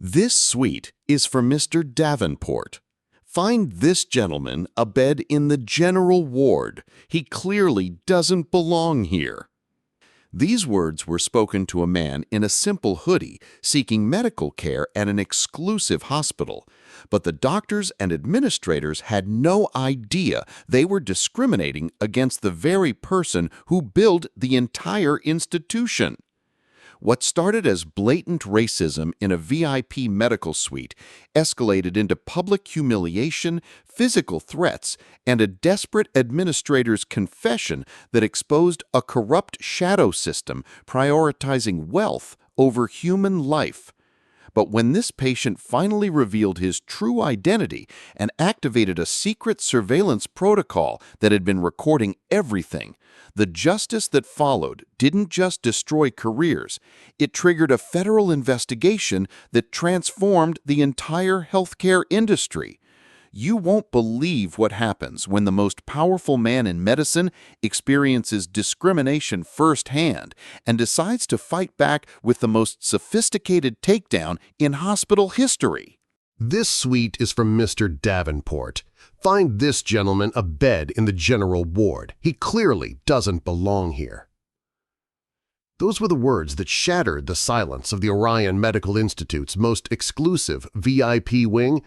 This suite is for Mr. Davenport. Find this gentleman a bed in the general ward. He clearly doesn't belong here. These words were spoken to a man in a simple hoodie seeking medical care at an exclusive hospital, but the doctors and administrators had no idea they were discriminating against the very person who built the entire institution. What started as blatant racism in a VIP medical suite escalated into public humiliation, physical threats, and a desperate administrator's confession that exposed a corrupt shadow system prioritizing wealth over human life. But when this patient finally revealed his true identity and activated a secret surveillance protocol that had been recording everything, the justice that followed didn't just destroy careers, it triggered a federal investigation that transformed the entire healthcare industry. You won't believe what happens when the most powerful man in medicine experiences discrimination firsthand and decides to fight back with the most sophisticated takedown in hospital history. This suite is from Mr. Davenport. Find this gentleman a bed in the general ward. He clearly doesn't belong here. Those were the words that shattered the silence of the Orion Medical Institute's most exclusive VIP wing,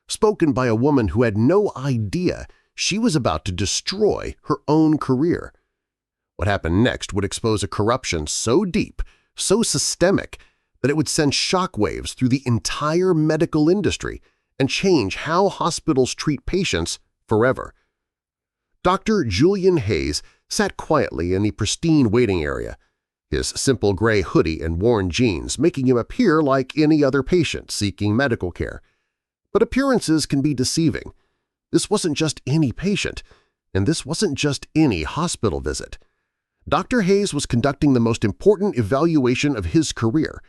spoken by a woman who had no idea she was about to destroy her own career. What happened next would expose a corruption so deep, so systemic, that it would send shockwaves through the entire medical industry and change how hospitals treat patients forever. Dr. Julian Hayes sat quietly in the pristine waiting area, his simple gray hoodie and worn jeans making him appear like any other patient seeking medical care. But appearances can be deceiving. This wasn't just any patient, and this wasn't just any hospital visit. Dr. Hayes was conducting the most important evaluation of his career,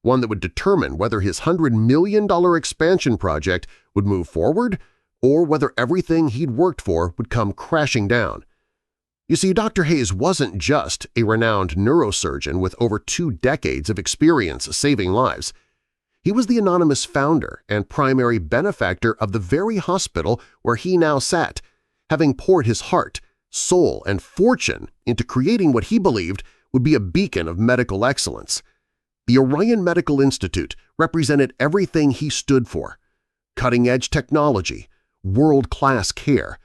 one that would determine whether his $100 million expansion project would move forward or whether everything he'd worked for would come crashing down. You see, Dr. Hayes wasn't just a renowned neurosurgeon with over 2 decades of experience saving lives. He was the anonymous founder and primary benefactor of the very hospital where he now sat, having poured his heart, soul, and fortune into creating what he believed would be a beacon of medical excellence. The Orion Medical Institute represented everything he stood for: cutting-edge technology, world-class care,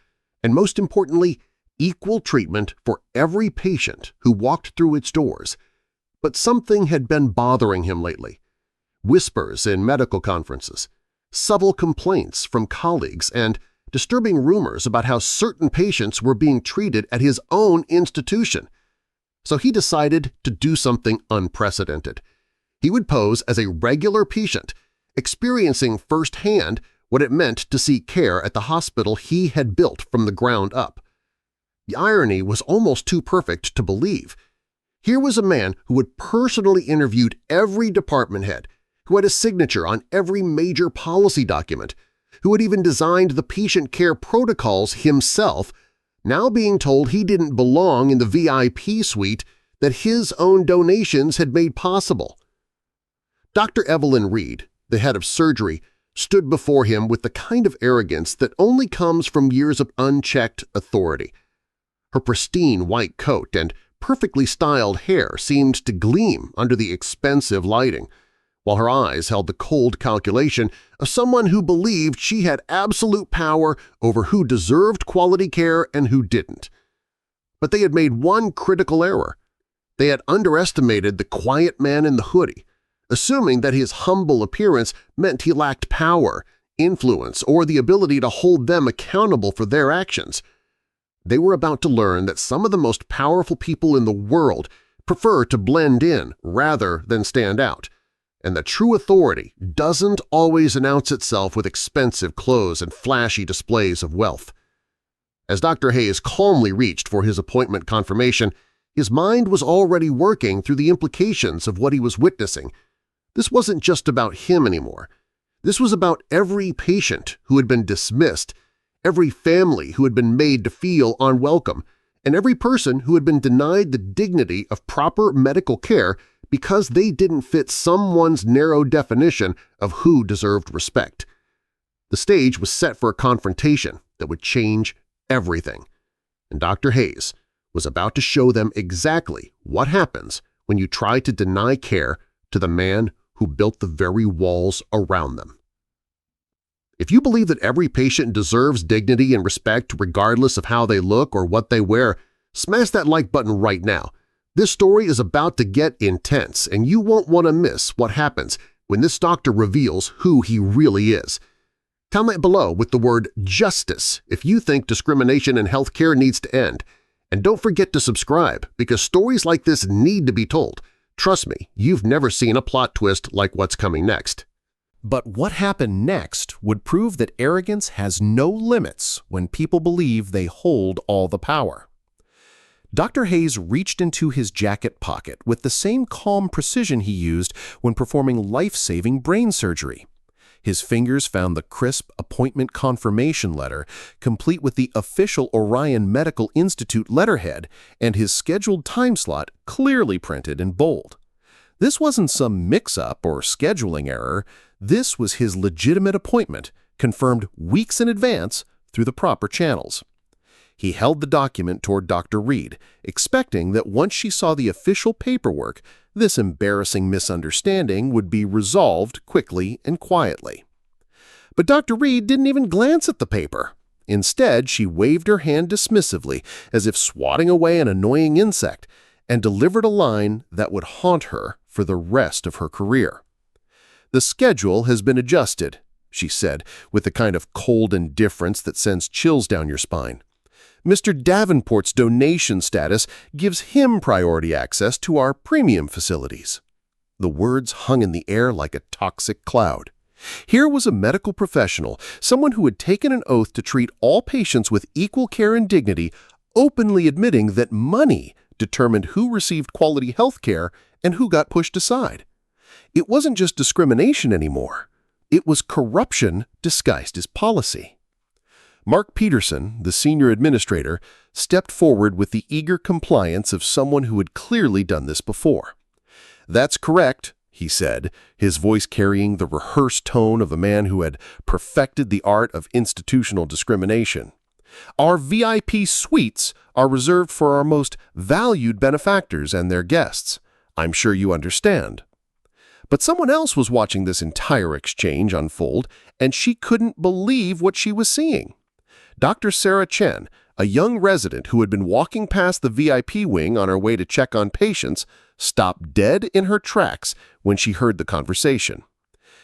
and most importantly, equal treatment for every patient who walked through its doors. But something had been bothering him lately. Whispers in medical conferences, subtle complaints from colleagues, and disturbing rumors about how certain patients were being treated at his own institution. So he decided to do something unprecedented. He would pose as a regular patient, experiencing firsthand what it meant to seek care at the hospital he had built from the ground up. The irony was almost too perfect to believe. Here was a man who had personally interviewed every department head, who had a signature on every major policy document, who had even designed the patient care protocols himself, now being told he didn't belong in the VIP suite that his own donations had made possible. Dr. Evelyn Reed, the head of surgery, stood before him with the kind of arrogance that only comes from years of unchecked authority. Her pristine white coat and perfectly styled hair seemed to gleam under the expensive lighting, while her eyes held the cold calculation of someone who believed she had absolute power over who deserved quality care and who didn't. But they had made one critical error. They had underestimated the quiet man in the hoodie, assuming that his humble appearance meant he lacked power, influence, or the ability to hold them accountable for their actions. They were about to learn that some of the most powerful people in the world prefer to blend in rather than stand out, and that true authority doesn't always announce itself with expensive clothes and flashy displays of wealth. As Dr. Hayes calmly reached for his appointment confirmation, his mind was already working through the implications of what he was witnessing. This wasn't just about him anymore. This was about every patient who had been dismissed, every family who had been made to feel unwelcome, and every person who had been denied the dignity of proper medical care because they didn't fit someone's narrow definition of who deserved respect. The stage was set for a confrontation that would change everything, and Dr. Hayes was about to show them exactly what happens when you try to deny care to the man who built the very walls around them. If you believe that every patient deserves dignity and respect regardless of how they look or what they wear, smash that like button right now. This story is about to get intense, and you won't want to miss what happens when this doctor reveals who he really is. Comment below with the word justice if you think discrimination in healthcare needs to end. And don't forget to subscribe, because stories like this need to be told. Trust me, you've never seen a plot twist like what's coming next. But what happened next would prove that arrogance has no limits when people believe they hold all the power. Dr. Hayes reached into his jacket pocket with the same calm precision he used when performing life-saving brain surgery. His fingers found the crisp appointment confirmation letter, complete with the official Orion Medical Institute letterhead and his scheduled time slot clearly printed in bold. This wasn't some mix-up or scheduling error. This was his legitimate appointment, confirmed weeks in advance through the proper channels. He held the document toward Dr. Reed, expecting that once she saw the official paperwork, this embarrassing misunderstanding would be resolved quickly and quietly. But Dr. Reed didn't even glance at the paper. Instead, she waved her hand dismissively, as if swatting away an annoying insect, and delivered a line that would haunt her for the rest of her career. "The schedule has been adjusted," she said, with the kind of cold indifference that sends chills down your spine. "Mr. Davenport's donation status gives him priority access to our premium facilities." The words hung in the air like a toxic cloud. Here was a medical professional, someone who had taken an oath to treat all patients with equal care and dignity, openly admitting that money determined who received quality health care and who got pushed aside. It wasn't just discrimination anymore. It was corruption disguised as policy. Mark Peterson, the senior administrator, stepped forward with the eager compliance of someone who had clearly done this before. "That's correct," he said, his voice carrying the rehearsed tone of a man who had perfected the art of institutional discrimination. "Our VIP suites are reserved for our most valued benefactors and their guests. I'm sure you understand." But someone else was watching this entire exchange unfold, and she couldn't believe what she was seeing. Dr. Sarah Chen, a young resident who had been walking past the VIP wing on her way to check on patients, stopped dead in her tracks when she heard the conversation.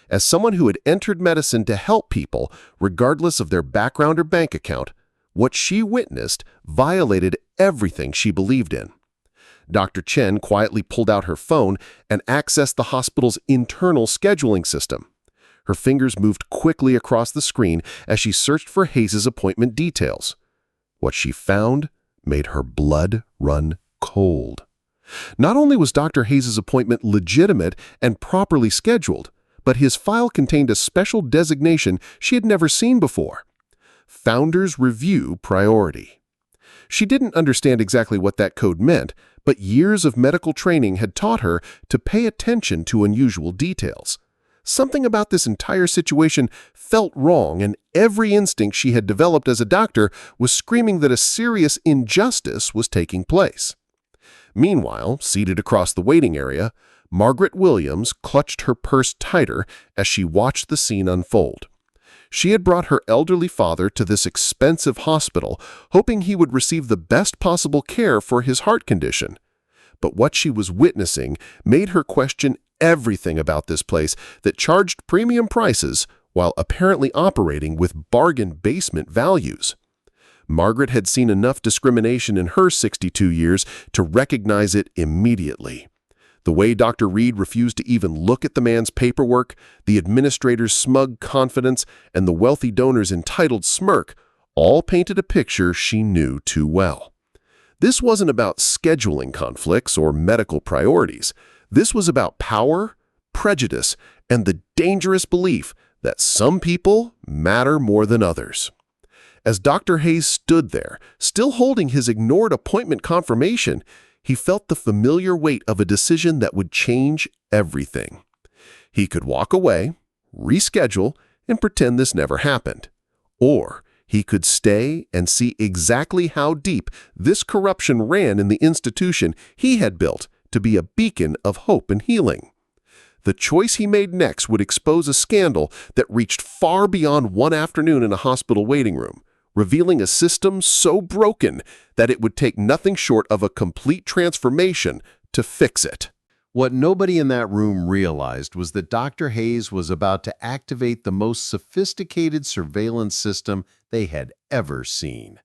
As someone who had entered medicine to help people, regardless of their background or bank account, what she witnessed violated everything she believed in. Dr. Chen quietly pulled out her phone and accessed the hospital's internal scheduling system. Her fingers moved quickly across the screen as she searched for Hayes' appointment details. What she found made her blood run cold. Not only was Dr. Hayes' appointment legitimate and properly scheduled, but his file contained a special designation she had never seen before: Founders Review Priority. She didn't understand exactly what that code meant, but years of medical training had taught her to pay attention to unusual details. Something about this entire situation felt wrong, and every instinct she had developed as a doctor was screaming that a serious injustice was taking place. Meanwhile, seated across the waiting area, Margaret Williams clutched her purse tighter as she watched the scene unfold. She had brought her elderly father to this expensive hospital, hoping he would receive the best possible care for his heart condition. But what she was witnessing made her question everything about this place that charged premium prices while apparently operating with bargain basement values. Margaret had seen enough discrimination in her 62 years to recognize it immediately. The way Dr. Reed refused to even look at the man's paperwork, the administrator's smug confidence, and the wealthy donor's entitled smirk all painted a picture she knew too well. This wasn't about scheduling conflicts or medical priorities. This was about power, prejudice, and the dangerous belief that some people matter more than others. As Dr. Hayes stood there, still holding his ignored appointment confirmation, He felt the familiar weight of a decision that would change everything. He could walk away, reschedule, and pretend this never happened. Or he could stay and see exactly how deep this corruption ran in the institution he had built to be a beacon of hope and healing. The choice he made next would expose a scandal that reached far beyond one afternoon in a hospital waiting room, revealing a system so broken that it would take nothing short of a complete transformation to fix it. What nobody in that room realized was that Dr. Hayes was about to activate the most sophisticated surveillance system they had ever seen.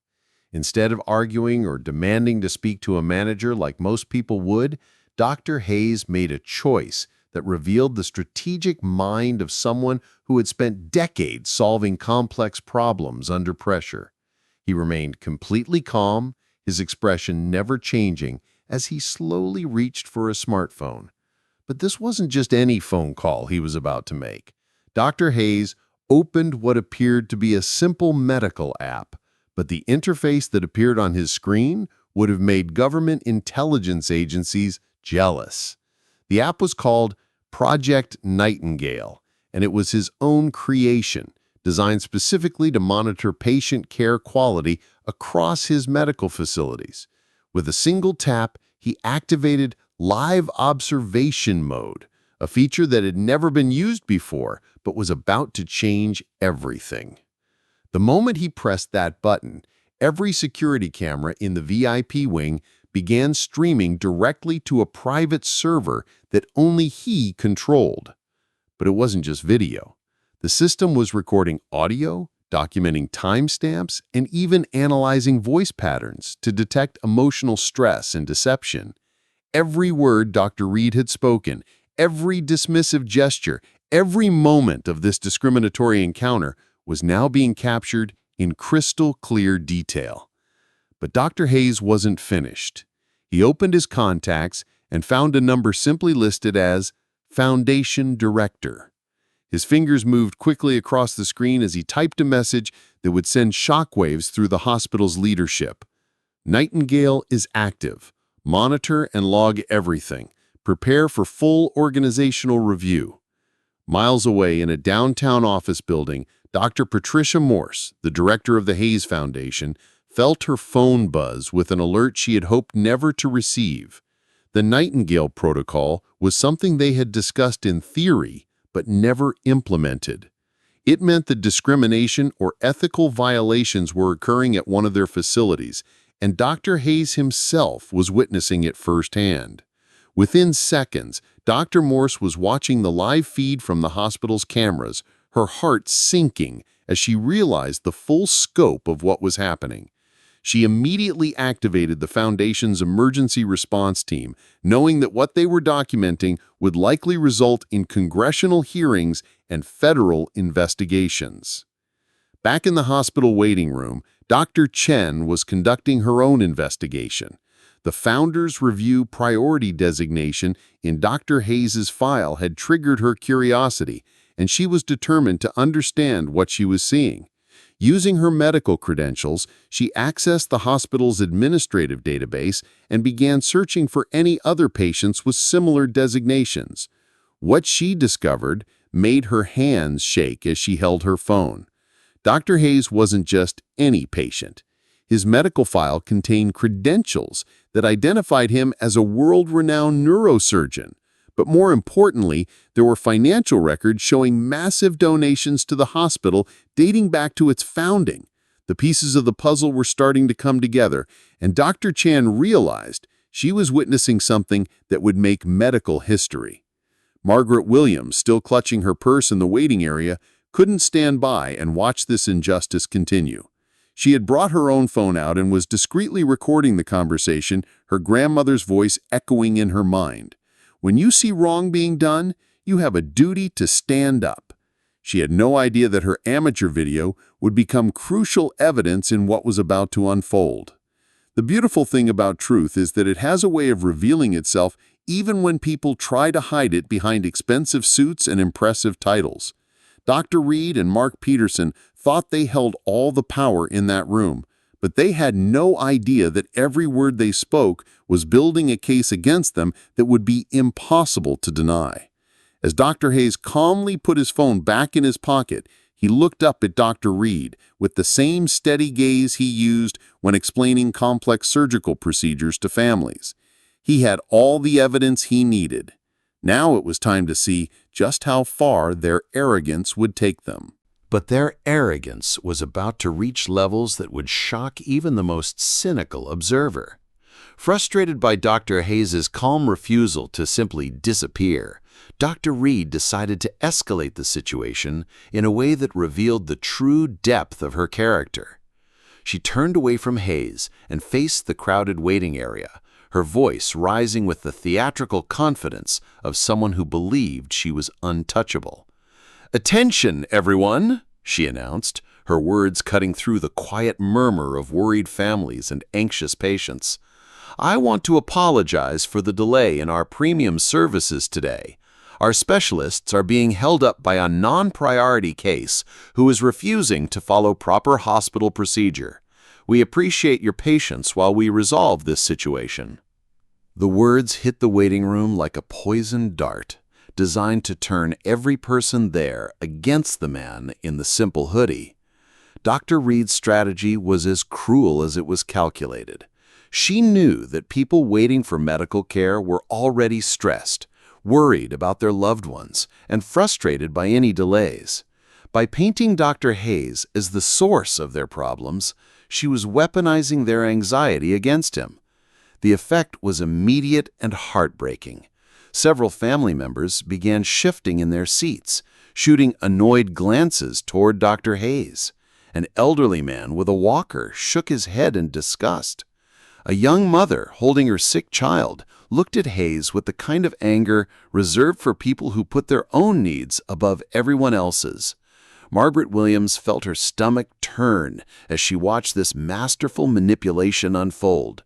Instead of arguing or demanding to speak to a manager like most people would, Dr. Hayes made a choice that revealed the strategic mind of someone who had spent decades solving complex problems under pressure. He remained completely calm, his expression never changing, as he slowly reached for a smartphone. But this wasn't just any phone call he was about to make. Dr. Hayes opened what appeared to be a simple medical app, but the interface that appeared on his screen would have made government intelligence agencies jealous. The app was called Project Nightingale, and it was his own creation, designed specifically to monitor patient care quality across his medical facilities. With a single tap, he activated live observation mode, a feature that had never been used before but was about to change everything. The moment he pressed that button, every security camera in the VIP wing began streaming directly to a private server that only he controlled. But it wasn't just video. The system was recording audio, documenting timestamps, and even analyzing voice patterns to detect emotional stress and deception. Every word Dr. Reed had spoken, every dismissive gesture, every moment of this discriminatory encounter was now being captured in crystal clear detail. But Dr. Hayes wasn't finished. He opened his contacts and found a number simply listed as Foundation Director. His fingers moved quickly across the screen as he typed a message that would send shockwaves through the hospital's leadership. Nightingale is active. Monitor and log everything. Prepare for full organizational review. Miles away in a downtown office building, Dr. Patricia Morse, the director of the Hayes Foundation, felt her phone buzz with an alert she had hoped never to receive. The Nightingale Protocol was something they had discussed in theory, but never implemented. It meant that discrimination or ethical violations were occurring at one of their facilities, and Dr. Hayes himself was witnessing it firsthand. Within seconds, Dr. Morse was watching the live feed from the hospital's cameras, her heart sinking as she realized the full scope of what was happening. She immediately activated the Foundation's emergency response team, knowing that what they were documenting would likely result in congressional hearings and federal investigations. Back in the hospital waiting room, Dr. Chen was conducting her own investigation. The Founders Review Priority designation in Dr. Hayes' file had triggered her curiosity, and she was determined to understand what she was seeing. Using her medical credentials, she accessed the hospital's administrative database and began searching for any other patients with similar designations. What she discovered made her hands shake as she held her phone. Dr. Hayes wasn't just any patient. His medical file contained credentials that identified him as a world-renowned neurosurgeon. But more importantly, there were financial records showing massive donations to the hospital dating back to its founding. The pieces of the puzzle were starting to come together, and Dr. Chan realized she was witnessing something that would make medical history. Margaret Williams, still clutching her purse in the waiting area, couldn't stand by and watch this injustice continue. She had brought her own phone out and was discreetly recording the conversation, her grandmother's voice echoing in her mind. When you see wrong being done, you have a duty to stand up. She had no idea that her amateur video would become crucial evidence in what was about to unfold. The beautiful thing about truth is that it has a way of revealing itself even when people try to hide it behind expensive suits and impressive titles. Dr. Reed and Mark Peterson thought they held all the power in that room, but they had no idea that every word they spoke was building a case against them that would be impossible to deny. As Dr. Hayes calmly put his phone back in his pocket, he looked up at Dr. Reed with the same steady gaze he used when explaining complex surgical procedures to families. He had all the evidence he needed. Now it was time to see just how far their arrogance would take them. But their arrogance was about to reach levels that would shock even the most cynical observer. Frustrated by Dr. Hayes's calm refusal to simply disappear, Dr. Reed decided to escalate the situation in a way that revealed the true depth of her character. She turned away from Hayes and faced the crowded waiting area, her voice rising with the theatrical confidence of someone who believed she was untouchable. "Attention, everyone," she announced, her words cutting through the quiet murmur of worried families and anxious patients. "I want to apologize for the delay in our premium services today. Our specialists are being held up by a non-priority case who is refusing to follow proper hospital procedure. We appreciate your patience while we resolve this situation." The words hit the waiting room like a poisoned dart, designed to turn every person there against the man in the simple hoodie. Dr. Reed's strategy was as cruel as it was calculated. She knew that people waiting for medical care were already stressed, worried about their loved ones, and frustrated by any delays. By painting Dr. Hayes as the source of their problems, she was weaponizing their anxiety against him. The effect was immediate and heartbreaking. Several family members began shifting in their seats, shooting annoyed glances toward Dr. Hayes. An elderly man with a walker shook his head in disgust. A young mother holding her sick child looked at Hayes with the kind of anger reserved for people who put their own needs above everyone else's. Margaret Williams felt her stomach turn as she watched this masterful manipulation unfold.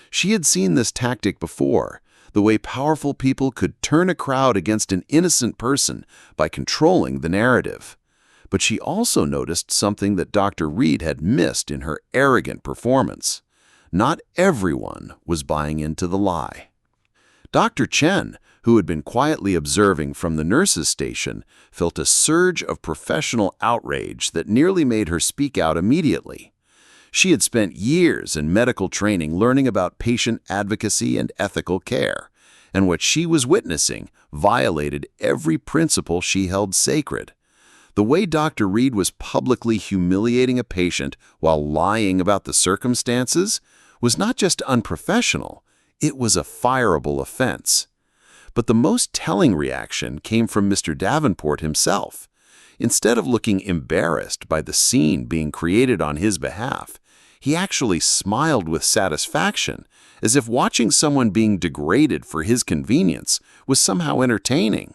She had seen this tactic before, the way powerful people could turn a crowd against an innocent person by controlling the narrative. But she also noticed something that Dr. Reed had missed in her arrogant performance. Not everyone was buying into the lie. Dr. Chen, who had been quietly observing from the nurse's station, felt a surge of professional outrage that nearly made her speak out immediately. She had spent years in medical training learning about patient advocacy and ethical care, and what she was witnessing violated every principle she held sacred. The way Dr. Reed was publicly humiliating a patient while lying about the circumstances was not just unprofessional, it was a fireable offense. But the most telling reaction came from Mr. Davenport himself. Instead of looking embarrassed by the scene being created on his behalf, he actually smiled with satisfaction, as if watching someone being degraded for his convenience was somehow entertaining.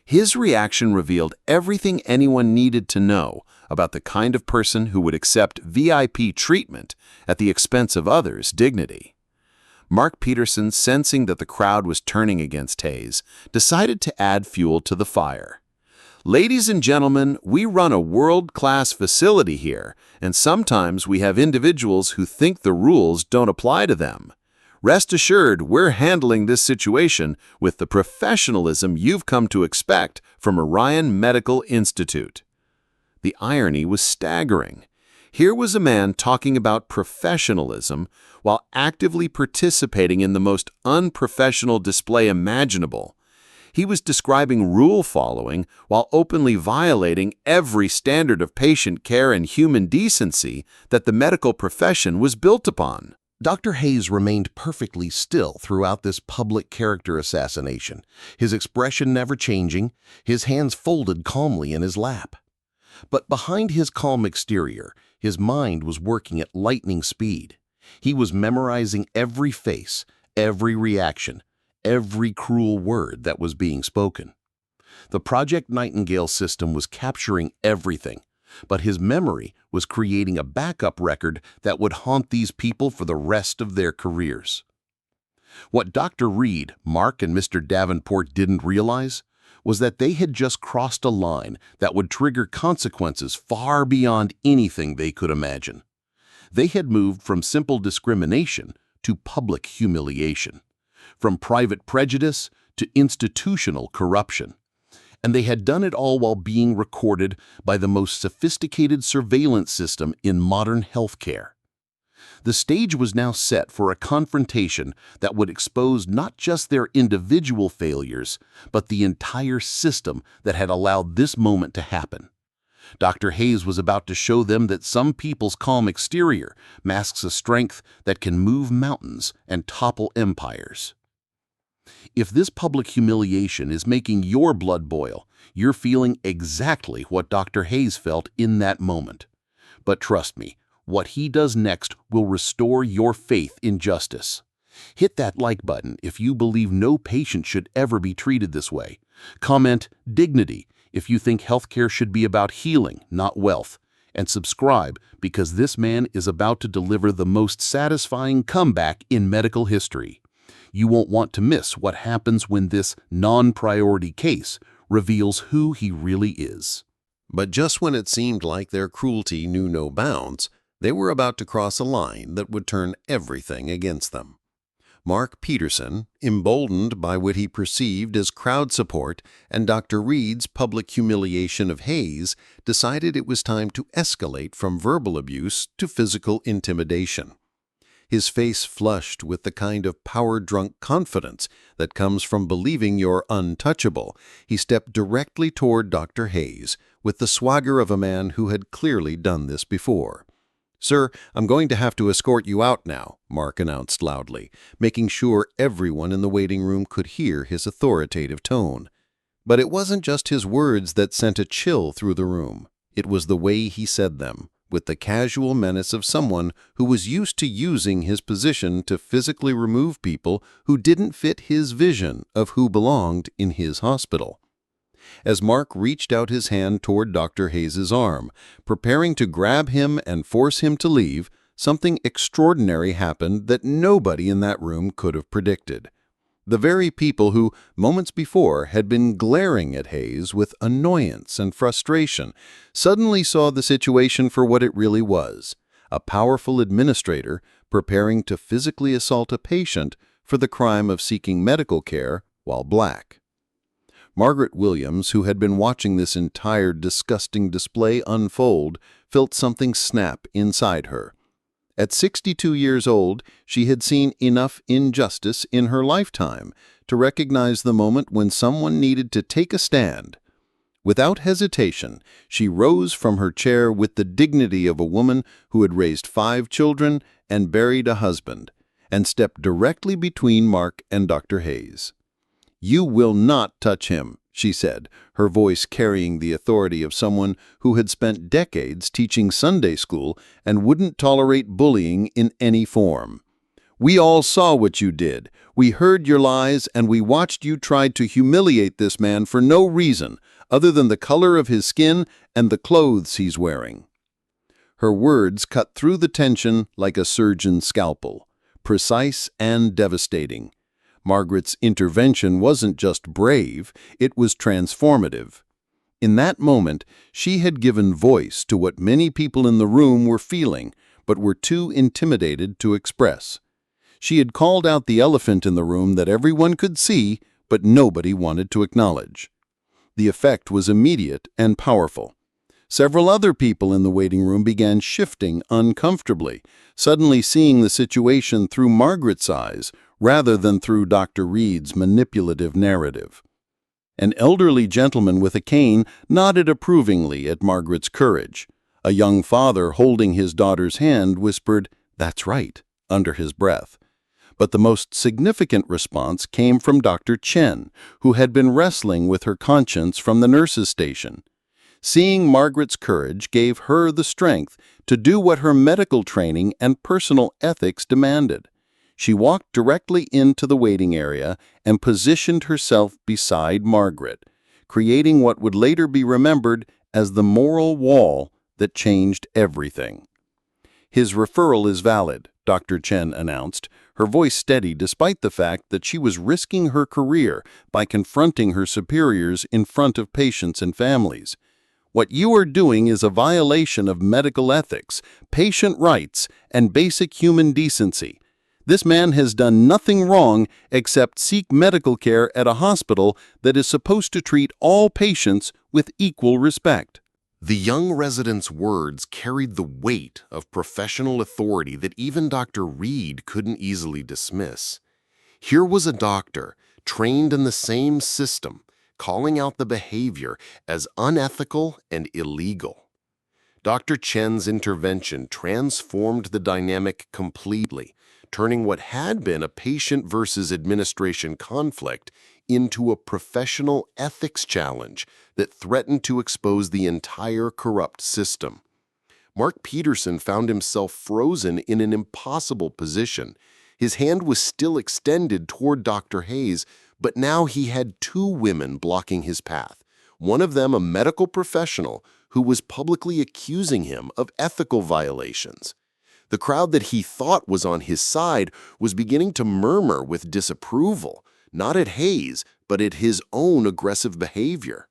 His reaction revealed everything anyone needed to know about the kind of person who would accept VIP treatment at the expense of others' dignity. Mark Peterson, sensing that the crowd was turning against Hayes, decided to add fuel to the fire. "Ladies and gentlemen, we run a world-class facility here, and sometimes we have individuals who think the rules don't apply to them. Rest assured, we're handling this situation with the professionalism you've come to expect from Orion Medical Institute." The irony was staggering. Here was a man talking about professionalism while actively participating in the most unprofessional display imaginable. He was describing rule following while openly violating every standard of patient care and human decency that the medical profession was built upon. Dr. Hayes remained perfectly still throughout this public character assassination, his expression never changing, his hands folded calmly in his lap. But behind his calm exterior, his mind was working at lightning speed. He was memorizing every face, every reaction, every cruel word that was being spoken. The Project Nightingale system was capturing everything, but his memory was creating a backup record that would haunt these people for the rest of their careers. What Dr. Reed, Mark, and Mr. Davenport didn't realize was that they had just crossed a line that would trigger consequences far beyond anything they could imagine. They had moved from simple discrimination to public humiliation, from private prejudice to institutional corruption. And they had done it all while being recorded by the most sophisticated surveillance system in modern healthcare. The stage was now set for a confrontation that would expose not just their individual failures, but the entire system that had allowed this moment to happen. Dr. Hayes was about to show them that some people's calm exterior masks a strength that can move mountains and topple empires. If this public humiliation is making your blood boil, you're feeling exactly what Dr. Hayes felt in that moment. But trust me, what he does next will restore your faith in justice. Hit that like button if you believe no patient should ever be treated this way. Comment dignity if you think healthcare should be about healing, not wealth. And subscribe because this man is about to deliver the most satisfying comeback in medical history. You won't want to miss what happens when this non-priority case reveals who he really is. But just when it seemed like their cruelty knew no bounds, they were about to cross a line that would turn everything against them. Mark Peterson, emboldened by what he perceived as crowd support and Dr. Reed's public humiliation of Hayes, decided it was time to escalate from verbal abuse to physical intimidation. His face flushed with the kind of power-drunk confidence that comes from believing you're untouchable. He stepped directly toward Dr. Hayes with the swagger of a man who had clearly done this before. "Sir, I'm going to have to escort you out now," Mark announced loudly, making sure everyone in the waiting room could hear his authoritative tone. But it wasn't just his words that sent a chill through the room. It was the way he said them, with the casual menace of someone who was used to using his position to physically remove people who didn't fit his vision of who belonged in his hospital. As Mark reached out his hand toward Dr. Hayes' arm, preparing to grab him and force him to leave, something extraordinary happened that nobody in that room could have predicted. The very people who, moments before, had been glaring at Hayes with annoyance and frustration, suddenly saw the situation for what it really was: a powerful administrator preparing to physically assault a patient for the crime of seeking medical care while black. Margaret Williams, who had been watching this entire disgusting display unfold, felt something snap inside her. At 62 years old, she had seen enough injustice in her lifetime to recognize the moment when someone needed to take a stand. Without hesitation, she rose from her chair with the dignity of a woman who had raised 5 children and buried a husband, and stepped directly between Mark and Dr. Hayes. "You will not touch him," she said, her voice carrying the authority of someone who had spent decades teaching Sunday school and wouldn't tolerate bullying in any form. "We all saw what you did. We heard your lies, and we watched you try to humiliate this man for no reason other than the color of his skin and the clothes he's wearing." Her words cut through the tension like a surgeon's scalpel, precise and devastating. Margaret's intervention wasn't just brave, it was transformative. In that moment, she had given voice to what many people in the room were feeling, but were too intimidated to express. She had called out the elephant in the room that everyone could see, but nobody wanted to acknowledge. The effect was immediate and powerful. Several other people in the waiting room began shifting uncomfortably, suddenly seeing the situation through Margaret's eyes rather than through Dr. Reed's manipulative narrative. An elderly gentleman with a cane nodded approvingly at Margaret's courage. A young father holding his daughter's hand whispered, "That's right," under his breath. But the most significant response came from Dr. Chen, who had been wrestling with her conscience from the nurse's station. Seeing Margaret's courage gave her the strength to do what her medical training and personal ethics demanded. She walked directly into the waiting area and positioned herself beside Margaret, creating what would later be remembered as the moral wall that changed everything. "His referral is valid," Dr. Chen announced, her voice steady despite the fact that she was risking her career by confronting her superiors in front of patients and families. What you are doing is a violation of medical ethics, patient rights, and basic human decency. This man has done nothing wrong except seek medical care at a hospital that is supposed to treat all patients with equal respect." The young resident's words carried the weight of professional authority that even Dr. Reed couldn't easily dismiss. Here was a doctor, trained in the same system, calling out the behavior as unethical and illegal. Dr. Chen's intervention transformed the dynamic completely, turning what had been a patient versus administration conflict into a professional ethics challenge that threatened to expose the entire corrupt system. Mark Peterson found himself frozen in an impossible position. His hand was still extended toward Dr. Hayes, but now he had two women blocking his path, one of them a medical professional who was publicly accusing him of ethical violations. The crowd that he thought was on his side was beginning to murmur with disapproval, not at Hayes, but at his own aggressive behavior.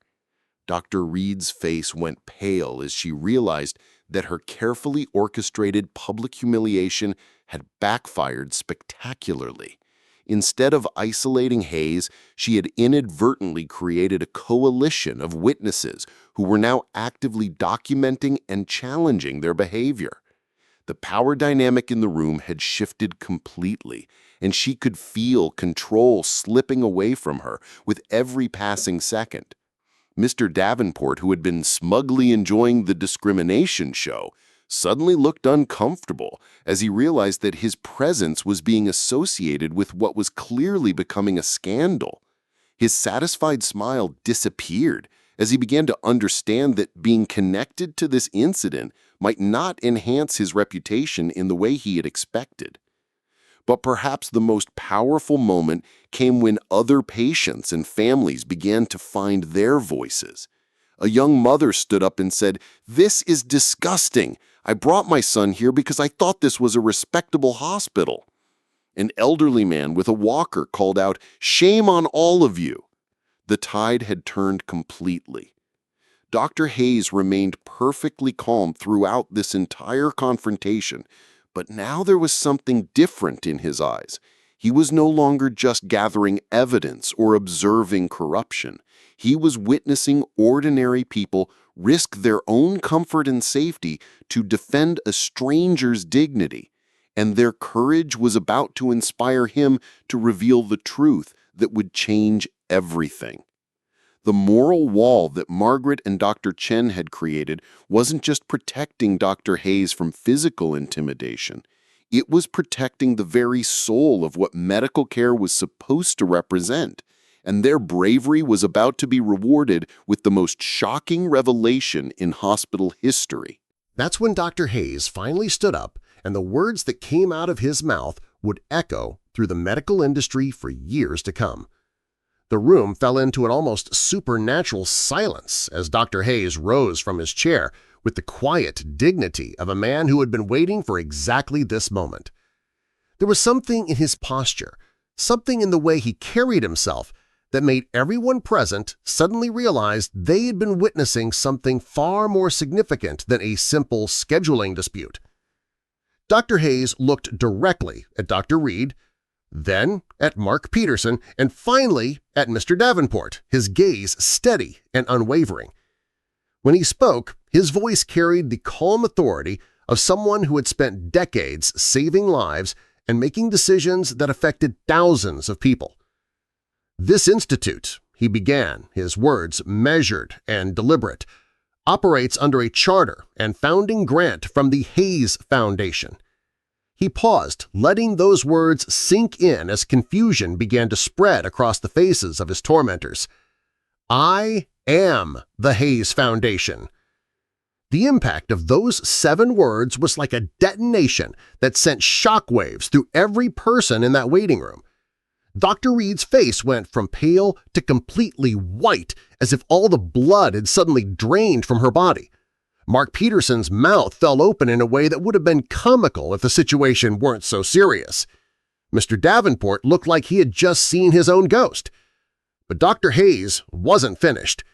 Dr. Reed's face went pale as she realized that her carefully orchestrated public humiliation had backfired spectacularly. Instead of isolating Hayes, she had inadvertently created a coalition of witnesses who were now actively documenting and challenging their behavior. The power dynamic in the room had shifted completely, and she could feel control slipping away from her with every passing second. Mr. Davenport, who had been smugly enjoying the Discrimination show, suddenly looked uncomfortable as he realized that his presence was being associated with what was clearly becoming a scandal. His satisfied smile disappeared as he began to understand that being connected to this incident might not enhance his reputation in the way he had expected. But perhaps the most powerful moment came when other patients and families began to find their voices. A young mother stood up and said, "This is disgusting. I brought my son here because I thought this was a respectable hospital." An elderly man with a walker called out, "Shame on all of you." The tide had turned completely. Dr. Hayes remained perfectly calm throughout this entire confrontation, but now there was something different in his eyes. He was no longer just gathering evidence or observing corruption. He was witnessing ordinary people risk their own comfort and safety to defend a stranger's dignity, and their courage was about to inspire him to reveal the truth that would change everything. The moral wall that Margaret and Dr. Chen had created wasn't just protecting Dr. Hayes from physical intimidation. It was protecting the very soul of what medical care was supposed to represent, and their bravery was about to be rewarded with the most shocking revelation in hospital history. That's when Dr. Hayes finally stood up, and the words that came out of his mouth would echo through the medical industry for years to come. The room fell into an almost supernatural silence as Dr. Hayes rose from his chair with the quiet dignity of a man who had been waiting for exactly this moment. There was something in his posture, something in the way he carried himself that made everyone present suddenly realize they had been witnessing something far more significant than a simple scheduling dispute. Dr. Hayes looked directly at Dr. Reed, then at Mark Peterson, and finally at Mr. Davenport, his gaze steady and unwavering. When he spoke, his voice carried the calm authority of someone who had spent decades saving lives and making decisions that affected thousands of people. "This institute," he began, his words measured and deliberate, "operates under a charter and founding grant from the Hayes Foundation." He paused, letting those words sink in as confusion began to spread across the faces of his tormentors. "I am the Hayes Foundation." The impact of those 7 words was like a detonation that sent shockwaves through every person in that waiting room. Dr. Reed's face went from pale to completely white, as if all the blood had suddenly drained from her body. Mark Peterson's mouth fell open in a way that would have been comical if the situation weren't so serious. Mr. Davenport looked like he had just seen his own ghost. But Dr. Hayes wasn't finished.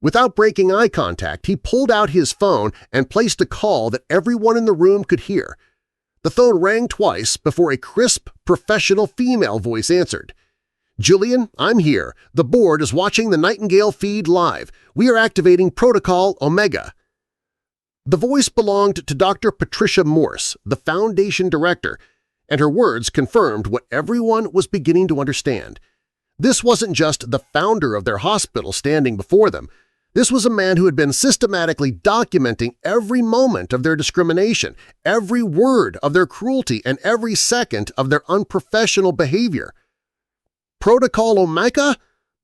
Without breaking eye contact, he pulled out his phone and placed a call that everyone in the room could hear. The phone rang twice before a crisp, professional female voice answered. "Julian, I'm here. The board is watching the Nightingale feed live. We are activating Protocol Omega." The voice belonged to Dr. Patricia Morse, the Foundation Director, and her words confirmed what everyone was beginning to understand. This wasn't just the founder of their hospital standing before them. This was a man who had been systematically documenting every moment of their discrimination, every word of their cruelty, and every second of their unprofessional behavior. "Protocol Omega?"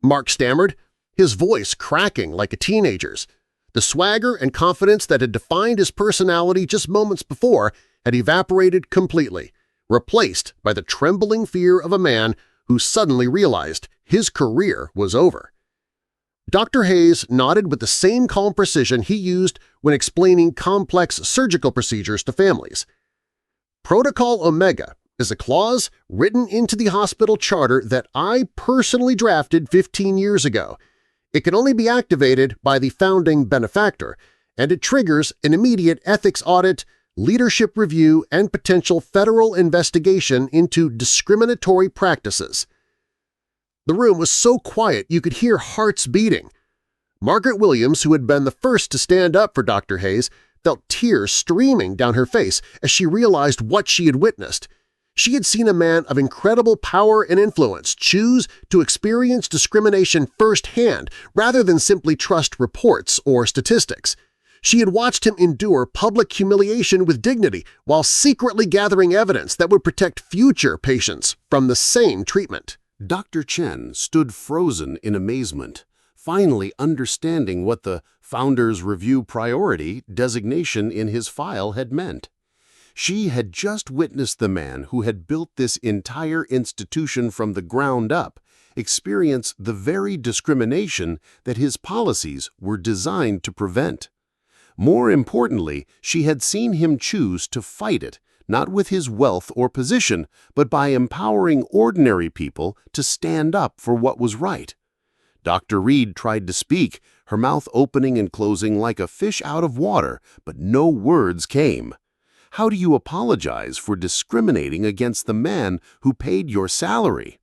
Mark stammered, his voice cracking like a teenager's. The swagger and confidence that had defined his personality just moments before had evaporated completely, replaced by the trembling fear of a man who suddenly realized his career was over. Dr. Hayes nodded with the same calm precision he used when explaining complex surgical procedures to families. "Protocol Omega is a clause written into the hospital charter that I personally drafted 15 years ago. It can only be activated by the founding benefactor, and it triggers an immediate ethics audit, leadership review, and potential federal investigation into discriminatory practices." The room was so quiet you could hear hearts beating. Margaret Williams, who had been the first to stand up for Dr. Hayes, felt tears streaming down her face as she realized what she had witnessed. She had seen a man of incredible power and influence choose to experience discrimination firsthand rather than simply trust reports or statistics. She had watched him endure public humiliation with dignity while secretly gathering evidence that would protect future patients from the same treatment. Dr. Chen stood frozen in amazement, finally understanding what the Founders Review Priority designation in his file had meant. She had just witnessed the man who had built this entire institution from the ground up experience the very discrimination that his policies were designed to prevent. More importantly, she had seen him choose to fight it, not with his wealth or position, but by empowering ordinary people to stand up for what was right. Dr. Reed tried to speak, her mouth opening and closing like a fish out of water, but no words came. How do you apologize for discriminating against the man who paid your salary?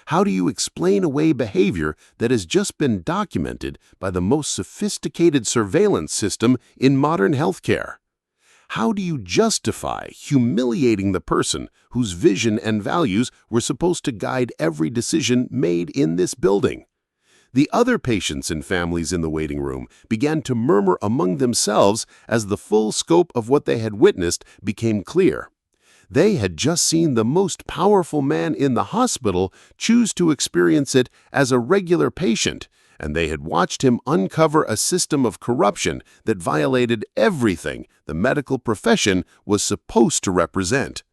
How do you explain away behavior that has just been documented by the most sophisticated surveillance system in modern healthcare? How do you justify humiliating the person whose vision and values were supposed to guide every decision made in this building? The other patients and families in the waiting room began to murmur among themselves as the full scope of what they had witnessed became clear. They had just seen the most powerful man in the hospital choose to experience it as a regular patient, and they had watched him uncover a system of corruption that violated everything the medical profession was supposed to represent.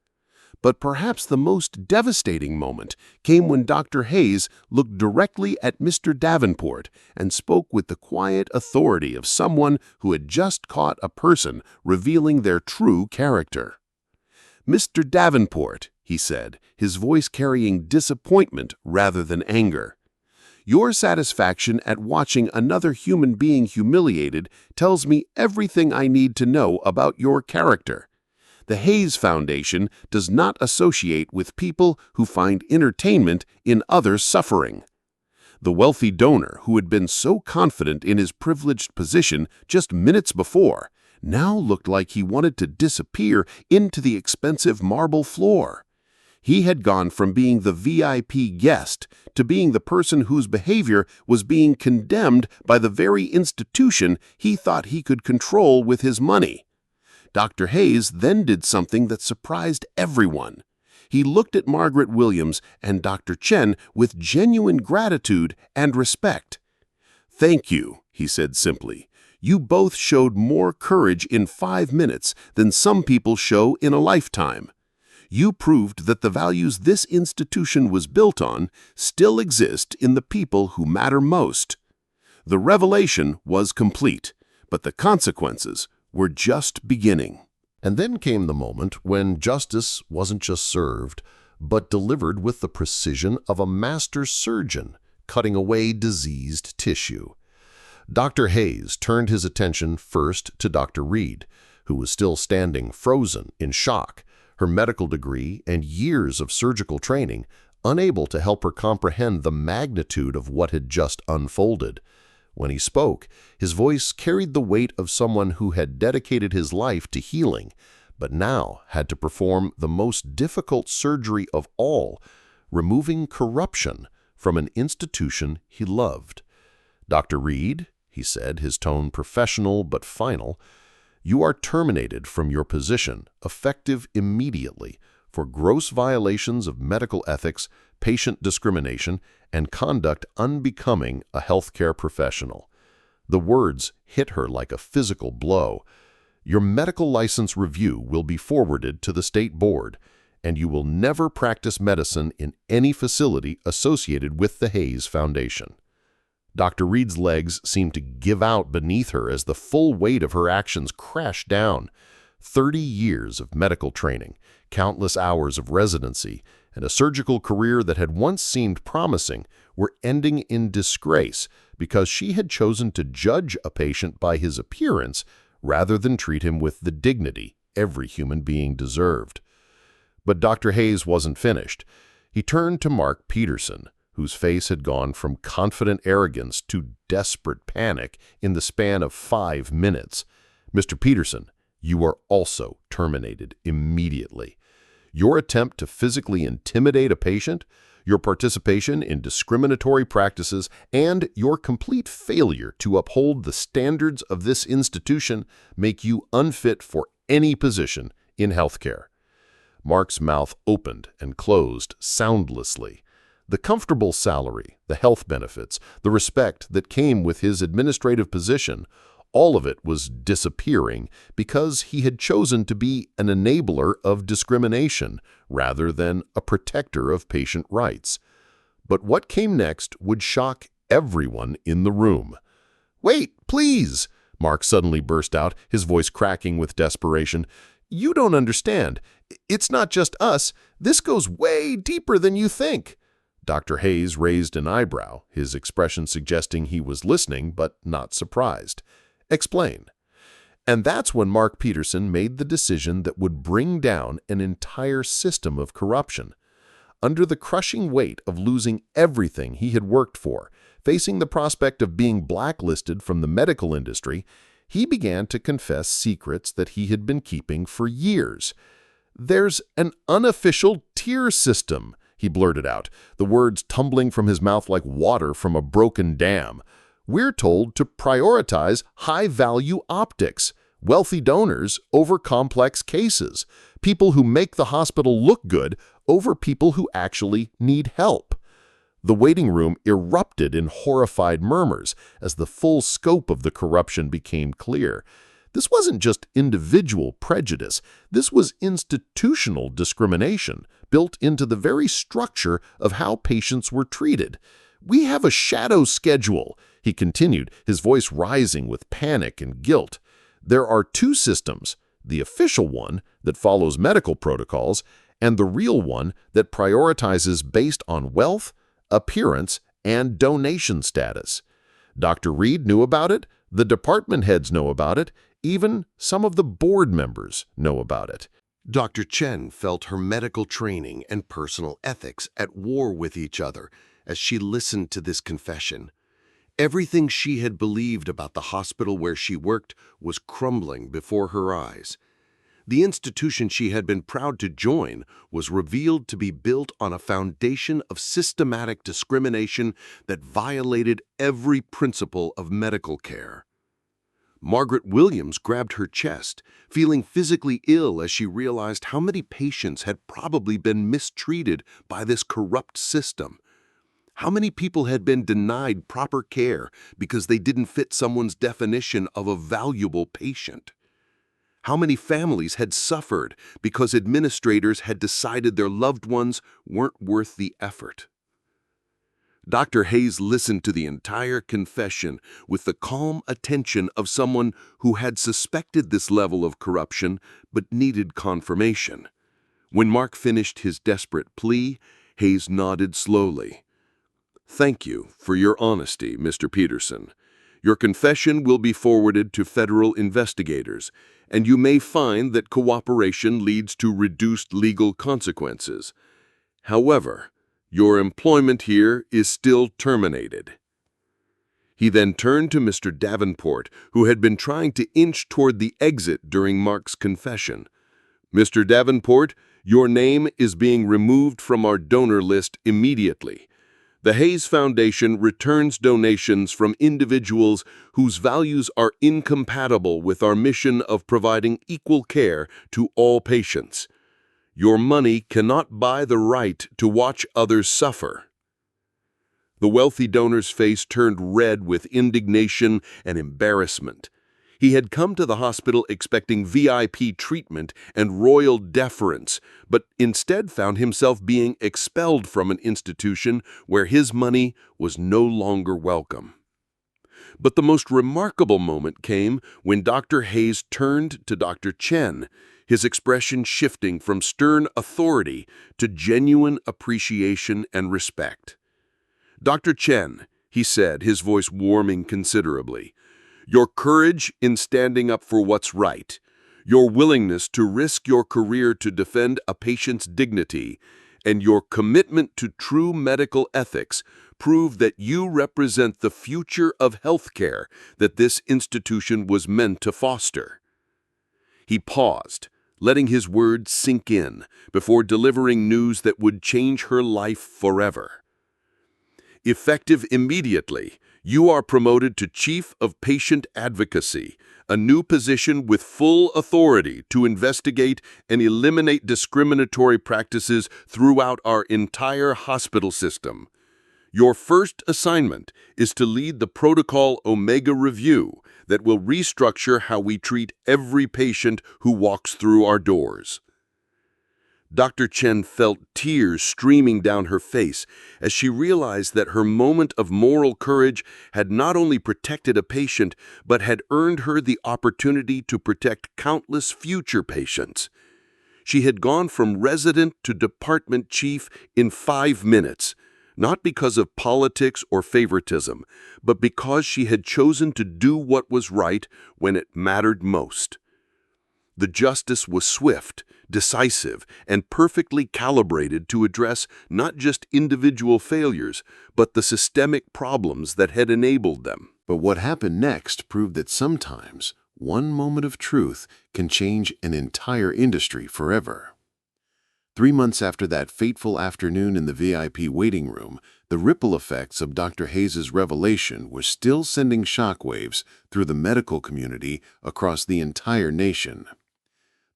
But perhaps the most devastating moment came when Dr. Hayes looked directly at Mr. Davenport and spoke with the quiet authority of someone who had just caught a person revealing their true character. "Mr. Davenport," he said, his voice carrying disappointment rather than anger, "your satisfaction at watching another human being humiliated tells me everything I need to know about your character. The Hayes Foundation does not associate with people who find entertainment in others' suffering." The wealthy donor, who had been so confident in his privileged position just minutes before, now looked like he wanted to disappear into the expensive marble floor. He had gone from being the VIP guest to being the person whose behavior was being condemned by the very institution he thought he could control with his money. Dr. Hayes then did something that surprised everyone. He looked at Margaret Williams and Dr. Chen with genuine gratitude and respect. "Thank you," he said simply. "You both showed more courage in 5 minutes than some people show in a lifetime. You proved that the values this institution was built on still exist in the people who matter most." The revelation was complete, but the consequences were just beginning. And then came the moment when justice wasn't just served, but delivered with the precision of a master surgeon cutting away diseased tissue. Dr. Hayes turned his attention first to Dr. Reed, who was still standing frozen in shock, her medical degree and years of surgical training unable to help her comprehend the magnitude of what had just unfolded. When he spoke, his voice carried the weight of someone who had dedicated his life to healing, but now had to perform the most difficult surgery of all, removing corruption from an institution he loved. "Dr. Reed," he said, his tone professional but final, "you are terminated from your position, effective immediately, for gross violations of medical ethics, patient discrimination, and conduct unbecoming a healthcare professional." The words hit her like a physical blow. "Your medical license review will be forwarded to the state board, and you will never practice medicine in any facility associated with the Hayes Foundation." Dr. Reed's legs seemed to give out beneath her as the full weight of her actions crashed down. 30 years of medical training, countless hours of residency, and a surgical career that had once seemed promising were ending in disgrace because she had chosen to judge a patient by his appearance rather than treat him with the dignity every human being deserved. But Dr. Hayes wasn't finished. He turned to Mark Peterson, whose face had gone from confident arrogance to desperate panic in the span of 5 minutes. "Mr. Peterson, you are also terminated immediately. Your attempt to physically intimidate a patient, your participation in discriminatory practices, and your complete failure to uphold the standards of this institution make you unfit for any position in healthcare." Mark's mouth opened and closed soundlessly. The comfortable salary, the health benefits, the respect that came with his administrative position, all of it was disappearing because he had chosen to be an enabler of discrimination rather than a protector of patient rights. But what came next would shock everyone in the room. "Wait, please!" Mark suddenly burst out, his voice cracking with desperation. "You don't understand. It's not just us. This goes way deeper than you think." Dr. Hayes raised an eyebrow, his expression suggesting he was listening but not surprised. "Explain." And that's when Mark Peterson made the decision that would bring down an entire system of corruption. Under the crushing weight of losing everything he had worked for, facing the prospect of being blacklisted from the medical industry, he began to confess secrets that he had been keeping for years. "There's an unofficial tier system," he blurted out, the words tumbling from his mouth like water from a broken dam. "We're told to prioritize high-value optics, wealthy donors over complex cases, people who make the hospital look good over people who actually need help." The waiting room erupted in horrified murmurs as the full scope of the corruption became clear. This wasn't just individual prejudice. This was institutional discrimination built into the very structure of how patients were treated. "We have a shadow schedule," he continued, his voice rising with panic and guilt. "There are 2 systems, the official one that follows medical protocols and the real one that prioritizes based on wealth, appearance, and donation status. Dr. Reed knew about it, the department heads know about it, even some of the board members know about it." Dr. Chen felt her medical training and personal ethics at war with each other as she listened to this confession. Everything she had believed about the hospital where she worked was crumbling before her eyes. The institution she had been proud to join was revealed to be built on a foundation of systematic discrimination that violated every principle of medical care. Margaret Williams grabbed her chest, feeling physically ill as she realized how many patients had probably been mistreated by this corrupt system. How many people had been denied proper care because they didn't fit someone's definition of a valuable patient? How many families had suffered because administrators had decided their loved ones weren't worth the effort? Dr. Hayes listened to the entire confession with the calm attention of someone who had suspected this level of corruption but needed confirmation. When Mark finished his desperate plea, Hayes nodded slowly. "Thank you for your honesty, Mr. Peterson. Your confession will be forwarded to federal investigators, and you may find that cooperation leads to reduced legal consequences. However, your employment here is still terminated." He then turned to Mr. Davenport, who had been trying to inch toward the exit during Mark's confession. "Mr. Davenport, your name is being removed from our donor list immediately. The Hayes Foundation returns donations from individuals whose values are incompatible with our mission of providing equal care to all patients. Your money cannot buy the right to watch others suffer." The wealthy donor's face turned red with indignation and embarrassment. He had come to the hospital expecting VIP treatment and royal deference, but instead found himself being expelled from an institution where his money was no longer welcome. But the most remarkable moment came when Dr. Hayes turned to Dr. Chen, his expression shifting from stern authority to genuine appreciation and respect. "Dr. Chen," he said, his voice warming considerably, "your courage in standing up for what's right, your willingness to risk your career to defend a patient's dignity, and your commitment to true medical ethics prove that you represent the future of healthcare that this institution was meant to foster." He paused, letting his words sink in before delivering news that would change her life forever. "Effective immediately, you are promoted to Chief of Patient Advocacy, a new position with full authority to investigate and eliminate discriminatory practices throughout our entire hospital system. Your first assignment is to lead the Protocol Omega review that will restructure how we treat every patient who walks through our doors." Dr. Chen felt tears streaming down her face as she realized that her moment of moral courage had not only protected a patient, but had earned her the opportunity to protect countless future patients. She had gone from resident to department chief in 5 minutes, not because of politics or favoritism, but because she had chosen to do what was right when it mattered most. The justice was swift, decisive, and perfectly calibrated to address not just individual failures, but the systemic problems that had enabled them. But what happened next proved that sometimes one moment of truth can change an entire industry forever. 3 months after that fateful afternoon in the VIP waiting room, the ripple effects of Dr. Hayes' revelation were still sending shockwaves through the medical community across the entire nation.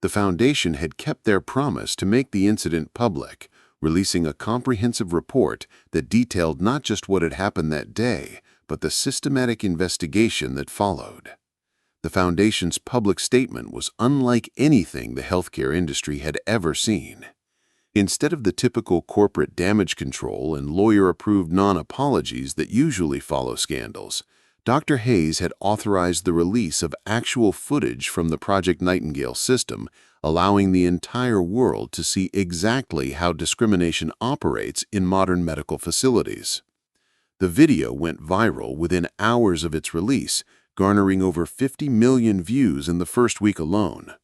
The foundation had kept their promise to make the incident public, releasing a comprehensive report that detailed not just what had happened that day, but the systematic investigation that followed. The foundation's public statement was unlike anything the healthcare industry had ever seen. Instead of the typical corporate damage control and lawyer-approved non-apologies that usually follow scandals, Dr. Hayes had authorized the release of actual footage from the Project Nightingale system, allowing the entire world to see exactly how discrimination operates in modern medical facilities. The video went viral within hours of its release, garnering over 50 million views in the first week alone.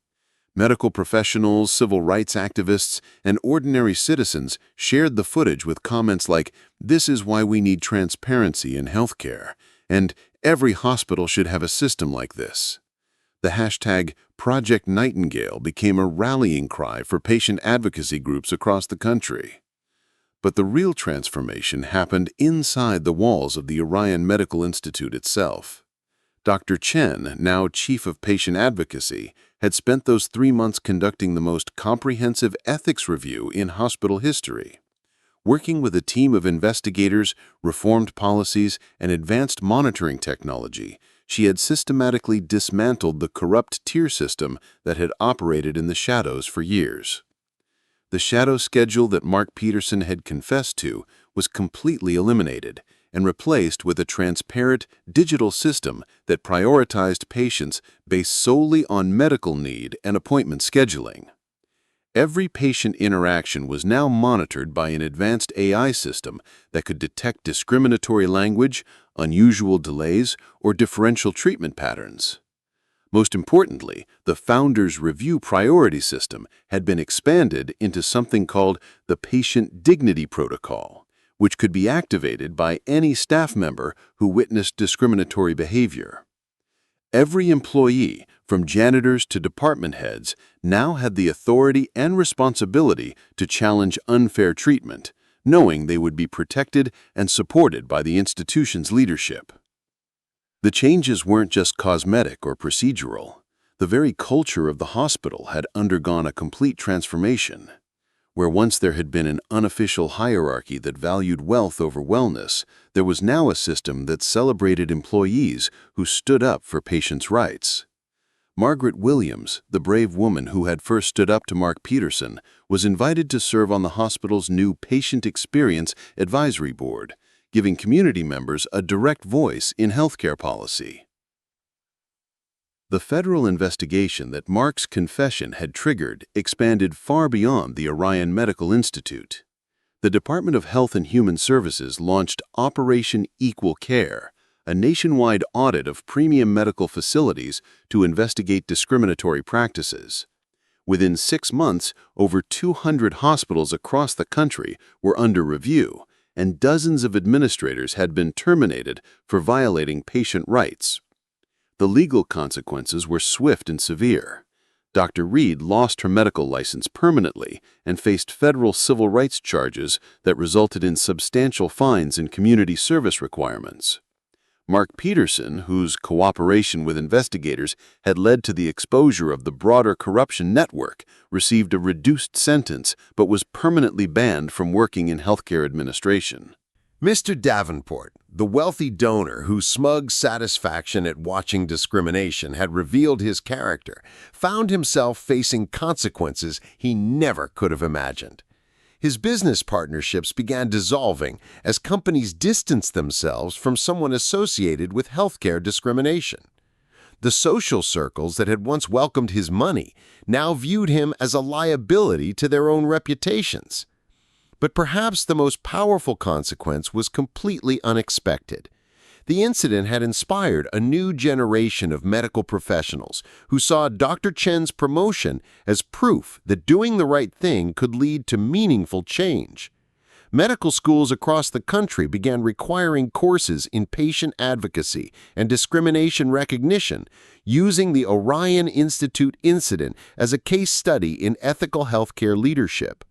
Medical professionals, civil rights activists, and ordinary citizens shared the footage with comments like, "This is why we need transparency in healthcare," and "Every hospital should have a system like this." The hashtag Project Nightingale became a rallying cry for patient advocacy groups across the country. But the real transformation happened inside the walls of the Orion Medical Institute itself. Dr. Chen, now Chief of Patient Advocacy, had spent those 3 months conducting the most comprehensive ethics review in hospital history. Working with a team of investigators, reformed policies, and advanced monitoring technology, she had systematically dismantled the corrupt tier system that had operated in the shadows for years. The shadow schedule that Mark Peterson had confessed to was completely eliminated and replaced with a transparent digital system that prioritized patients based solely on medical need and appointment scheduling. Every patient interaction was now monitored by an advanced AI system that could detect discriminatory language, unusual delays, or differential treatment patterns. Most importantly, the Founders Review Priority System had been expanded into something called the Patient Dignity Protocol, which could be activated by any staff member who witnessed discriminatory behavior. Every employee, from janitors to department heads, now had the authority and responsibility to challenge unfair treatment, knowing they would be protected and supported by the institution's leadership. The changes weren't just cosmetic or procedural. The very culture of the hospital had undergone a complete transformation. Where once there had been an unofficial hierarchy that valued wealth over wellness, there was now a system that celebrated employees who stood up for patients' rights. Margaret Williams, the brave woman who had first stood up to Mark Peterson, was invited to serve on the hospital's new Patient Experience Advisory Board, giving community members a direct voice in healthcare policy. The federal investigation that Mark's confession had triggered expanded far beyond the Orion Medical Institute. The Department of Health and Human Services launched Operation Equal Care, a nationwide audit of premium medical facilities to investigate discriminatory practices. Within 6 months, over 200 hospitals across the country were under review, and dozens of administrators had been terminated for violating patient rights. The legal consequences were swift and severe. Dr. Reed lost her medical license permanently and faced federal civil rights charges that resulted in substantial fines and community service requirements. Mark Peterson, whose cooperation with investigators had led to the exposure of the broader corruption network, received a reduced sentence but was permanently banned from working in healthcare administration. Mr. Davenport, the wealthy donor whose smug satisfaction at watching discrimination had revealed his character, found himself facing consequences he never could have imagined. His business partnerships began dissolving as companies distanced themselves from someone associated with healthcare discrimination. The social circles that had once welcomed his money now viewed him as a liability to their own reputations. But perhaps the most powerful consequence was completely unexpected. The incident had inspired a new generation of medical professionals who saw Dr. Chen's promotion as proof that doing the right thing could lead to meaningful change. Medical schools across the country began requiring courses in patient advocacy and discrimination recognition, using the Orion Institute incident as a case study in ethical healthcare leadership.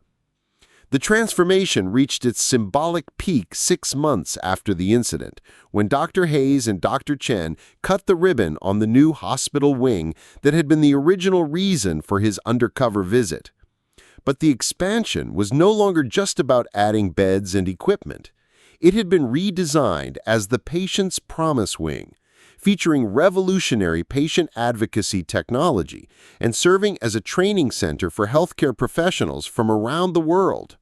The transformation reached its symbolic peak 6 months after the incident, when Dr. Hayes and Dr. Chen cut the ribbon on the new hospital wing that had been the original reason for his undercover visit. But the expansion was no longer just about adding beds and equipment. It had been redesigned as the Patient's Promise Wing, featuring revolutionary patient advocacy technology and serving as a training center for healthcare professionals from around the world.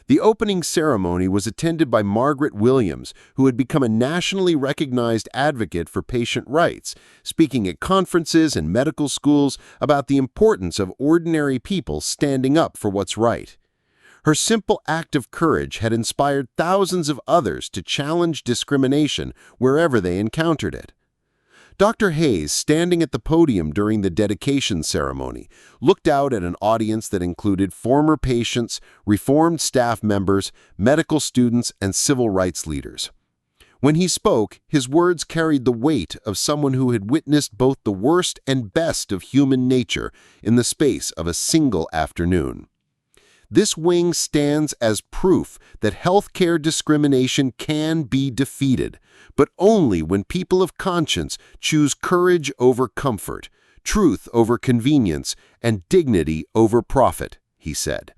The opening ceremony was attended by Margaret Williams, who had become a nationally recognized advocate for patient rights, speaking at conferences and medical schools about the importance of ordinary people standing up for what's right. Her simple act of courage had inspired thousands of others to challenge discrimination wherever they encountered it. Dr. Hayes, standing at the podium during the dedication ceremony, looked out at an audience that included former patients, reformed staff members, medical students, and civil rights leaders. When he spoke, his words carried the weight of someone who had witnessed both the worst and best of human nature in the space of a single afternoon. This wing stands as proof that healthcare discrimination can be defeated, but only when people of conscience choose courage over comfort, truth over convenience, and dignity over profit, he said.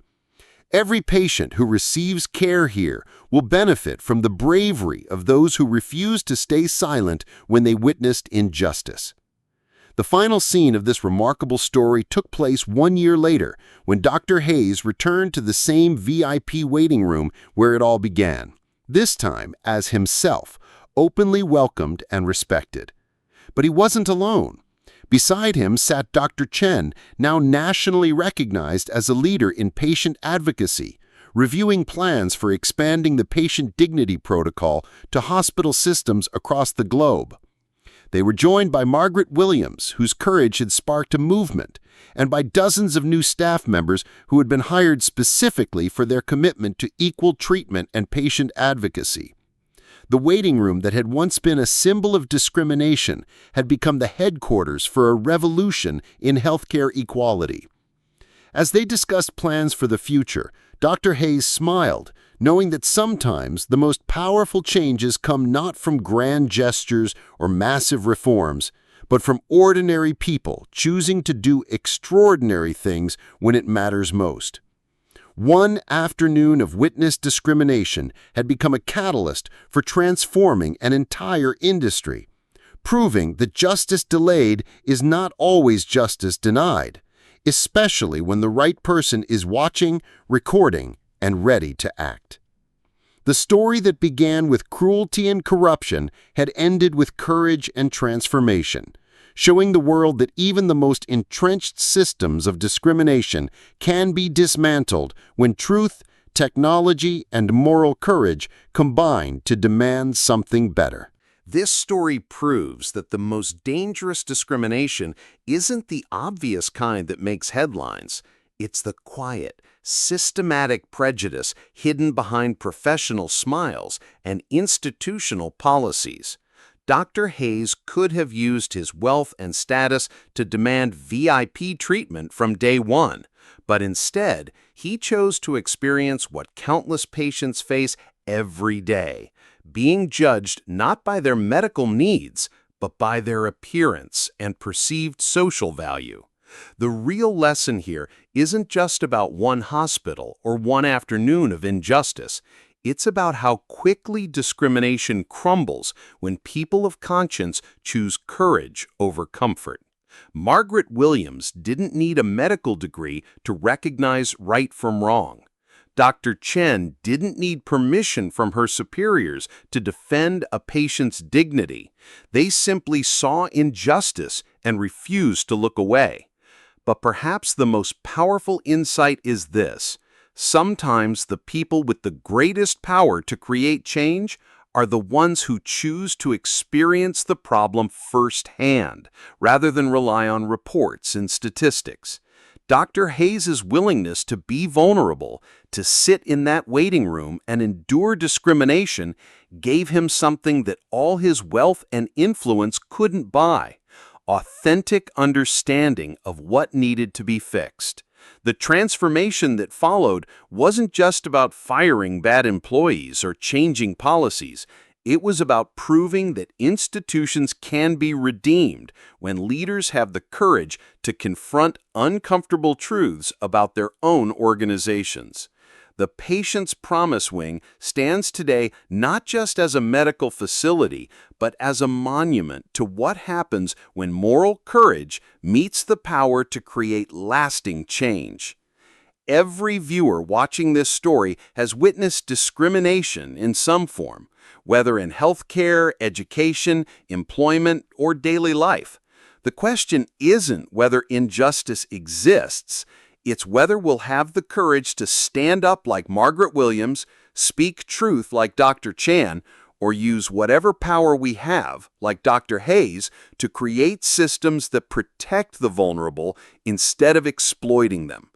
Every patient who receives care here will benefit from the bravery of those who refused to stay silent when they witnessed injustice. The final scene of this remarkable story took place 1 year later when Dr. Hayes returned to the same VIP waiting room where it all began, this time as himself, openly welcomed and respected. But he wasn't alone. Beside him sat Dr. Chen, now nationally recognized as a leader in patient advocacy, reviewing plans for expanding the patient dignity protocol to hospital systems across the globe. They were joined by Margaret Williams, whose courage had sparked a movement, and by dozens of new staff members who had been hired specifically for their commitment to equal treatment and patient advocacy. The waiting room that had once been a symbol of discrimination had become the headquarters for a revolution in healthcare equality. As they discussed plans for the future, Dr. Hayes smiled, knowing that sometimes the most powerful changes come not from grand gestures or massive reforms, but from ordinary people choosing to do extraordinary things when it matters most. One afternoon of witnessed discrimination had become a catalyst for transforming an entire industry, proving that justice delayed is not always justice denied, especially when the right person is watching, recording, and ready to act. The story that began with cruelty and corruption had ended with courage and transformation, showing the world that even the most entrenched systems of discrimination can be dismantled when truth, technology, and moral courage combine to demand something better. This story proves that the most dangerous discrimination isn't the obvious kind that makes headlines. It's the quiet, systematic prejudice hidden behind professional smiles and institutional policies. Dr. Hayes could have used his wealth and status to demand VIP treatment from day one, but instead, he chose to experience what countless patients face every day, being judged not by their medical needs, but by their appearance and perceived social value. The real lesson here isn't just about one hospital or one afternoon of injustice. It's about how quickly discrimination crumbles when people of conscience choose courage over comfort. Margaret Williams didn't need a medical degree to recognize right from wrong. Dr. Chen didn't need permission from her superiors to defend a patient's dignity. They simply saw injustice and refused to look away. But perhaps the most powerful insight is this: sometimes the people with the greatest power to create change are the ones who choose to experience the problem firsthand, rather than rely on reports and statistics. Dr. Hayes' willingness to be vulnerable, to sit in that waiting room and endure discrimination, gave him something that all his wealth and influence couldn't buy: authentic understanding of what needed to be fixed. The transformation that followed wasn't just about firing bad employees or changing policies. It was about proving that institutions can be redeemed when leaders have the courage to confront uncomfortable truths about their own organizations. The Patient's Promise Wing stands today not just as a medical facility, but as a monument to what happens when moral courage meets the power to create lasting change. Every viewer watching this story has witnessed discrimination in some form, whether in healthcare, education, employment, or daily life. The question isn't whether injustice exists. It's whether we'll have the courage to stand up like Margaret Williams, speak truth like Dr. Chan, or use whatever power we have, like Dr. Hayes, to create systems that protect the vulnerable instead of exploiting them.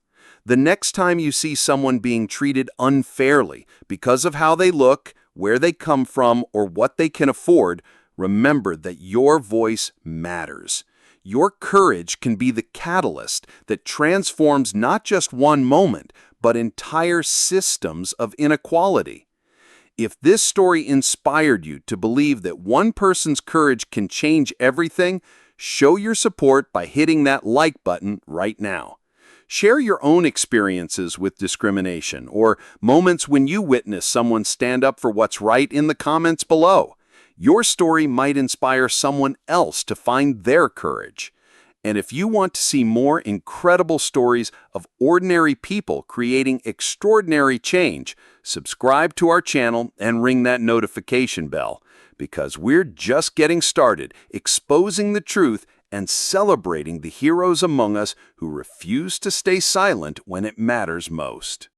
The next time you see someone being treated unfairly because of how they look, where they come from, or what they can afford, remember that your voice matters. Your courage can be the catalyst that transforms not just one moment, but entire systems of inequality. If this story inspired you to believe that one person's courage can change everything, show your support by hitting that like button right now. Share your own experiences with discrimination or moments when you witness someone stand up for what's right in the comments below. Your story might inspire someone else to find their courage. And if you want to see more incredible stories of ordinary people creating extraordinary change, subscribe to our channel and ring that notification bell, because we're just getting started exposing the truth and celebrating the heroes among us who refuse to stay silent when it matters most.